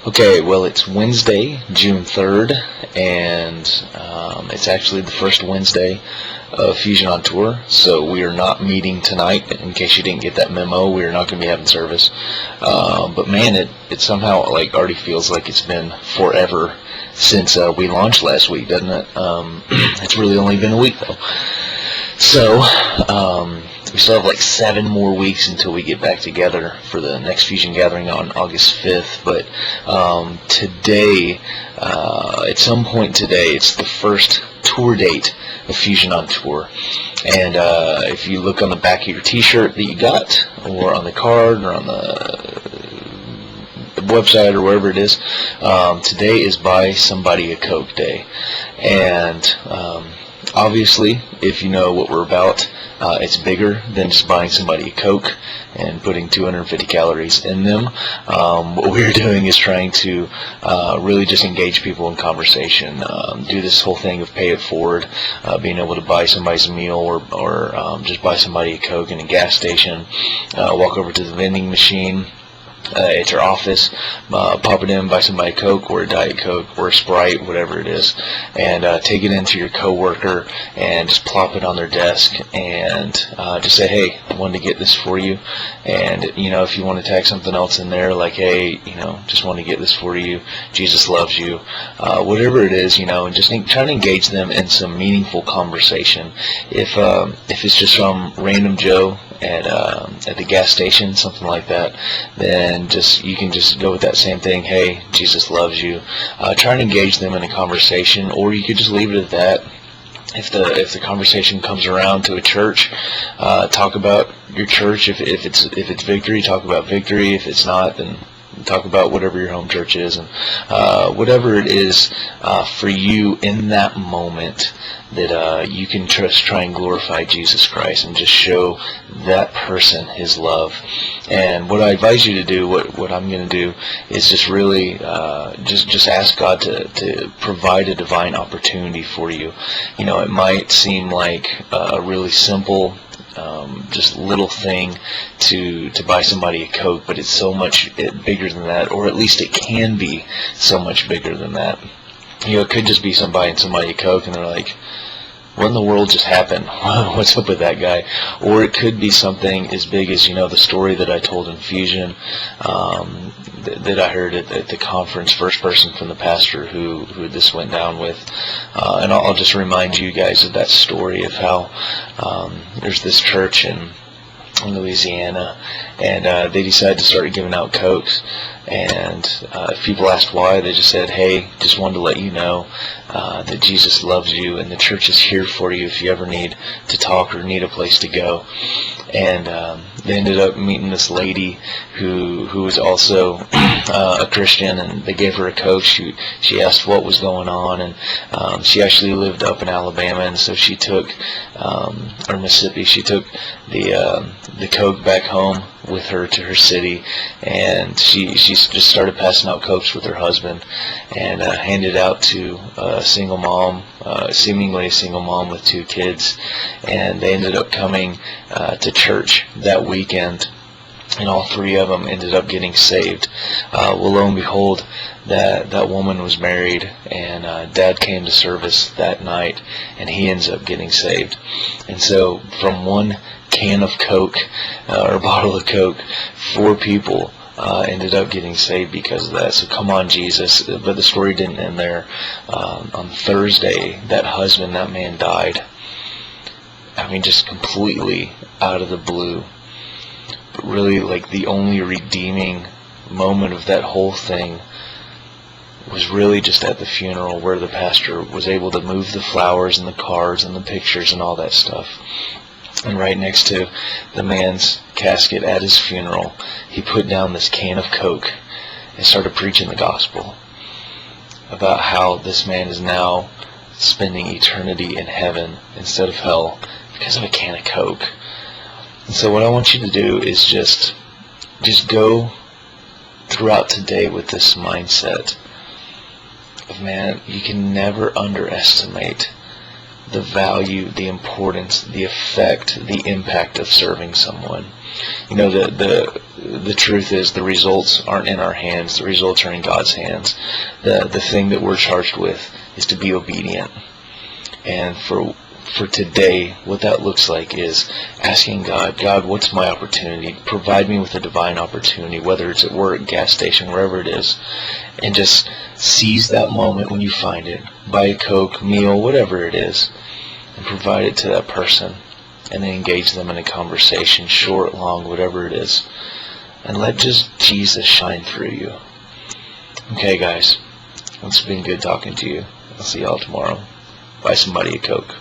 Okay, well, it's Wednesday, June 3rd, and it's actually the first Wednesday of Fusion on Tour, so we are not meeting tonight. In case you didn't get that memo, we are not going to be having service. But man, it somehow already feels like it's been forever since we launched last week, doesn't it? It's really only been a week, though. So, we still have 7 more weeks until we get back together for the next Fusion Gathering on August 5th. But today, at some point today, it's the first tour date of Fusion on Tour. And if you look on the back of your t-shirt that you got, or on the card, or on the website, or wherever it is, today is Buy Somebody a Coke Day. And obviously, if you know what we're about, it's bigger than just buying somebody a Coke and putting 250 calories in them. What we're doing is trying to really just engage people in conversation, do this whole thing of pay it forward, being able to buy somebody's meal or just buy somebody a Coke in a gas station, walk over to the vending machine at your office, pop it in, buy somebody a Coke or a Diet Coke or a Sprite, whatever it is, and take it into your coworker and just plop it on their desk and just say, hey, I wanted to get this for you. And if you want to tag something else in there, like, hey, just want to get this for you, Jesus loves you, whatever it is, and just trying to engage them in some meaningful conversation. If it's just some random Joe at the gas station, something like that, then you can just go with that same thing. Hey, Jesus loves you. Try and engage them in a conversation, or you could just leave it at that. If the conversation comes around to a church, talk about your church. If it's Victory, talk about Victory. If it's not, then talk about whatever your home church is, and whatever it is for you in that moment that you can just try and glorify Jesus Christ and just show that person His love. And what I advise you to do, what I'm going to do, is just really just ask God to provide a divine opportunity for you. It might seem like a really simple, just little thing to buy somebody a Coke, but it's so much bigger than that, or at least it can be so much bigger than that. It could just be buying somebody a Coke and they're like, what in the world just happened? What's up with that guy? Or it could be something as big as, the story that I told in Fusion, that I heard at the conference, first person from the pastor who this went down with. And I'll just remind you guys of that story of how there's this church in Louisiana, and they decided to start giving out Cokes. And if people asked why, they just said, hey, just wanted to let you know that Jesus loves you, and the church is here for you if you ever need to talk or need a place to go. And they ended up meeting this lady who was also a Christian, and they gave her a Coke. She asked what was going on, and she actually lived up in Alabama, and so she took, or Mississippi, she took the Coke back home with her to her city, and she just started passing out Cokes with her husband, and handed out to a single mom, seemingly a single mom with 2 kids, and they ended up coming to church that weekend, and all 3 of them ended up getting saved. Well, lo and behold, that woman was married, and Dad came to service that night, and he ends up getting saved. And so from one can of Coke, or bottle of Coke, 4 people ended up getting saved because of that. So come on, Jesus. But the story didn't end there. On Thursday, that husband, that man died. Just completely out of the blue. But really, the only redeeming moment of that whole thing was really just at the funeral, where the pastor was able to move the flowers and the cards and the pictures and all that stuff. And right next to the man's casket at his funeral, he put down this can of Coke and started preaching the gospel about how this man is now spending eternity in heaven instead of hell because of a can of Coke. And so what I want you to do is just go throughout today with this mindset of, man, you can never underestimate the value, the importance, the effect, the impact of serving someone. You know, the truth is the results aren't in our hands. The results are in God's hands. The thing that we're charged with is to be obedient. And for today, what that looks like is asking God, what's my opportunity? Provide me with a divine opportunity, whether it's at work, gas station, wherever it is, and just seize that moment when you find it. Buy a Coke, meal, whatever it is, and provide it to that person, and then engage them in a conversation, short, long, whatever it is, and let just Jesus shine through you. Okay, guys, it's been good talking to you. I'll see y'all tomorrow. Buy somebody a Coke.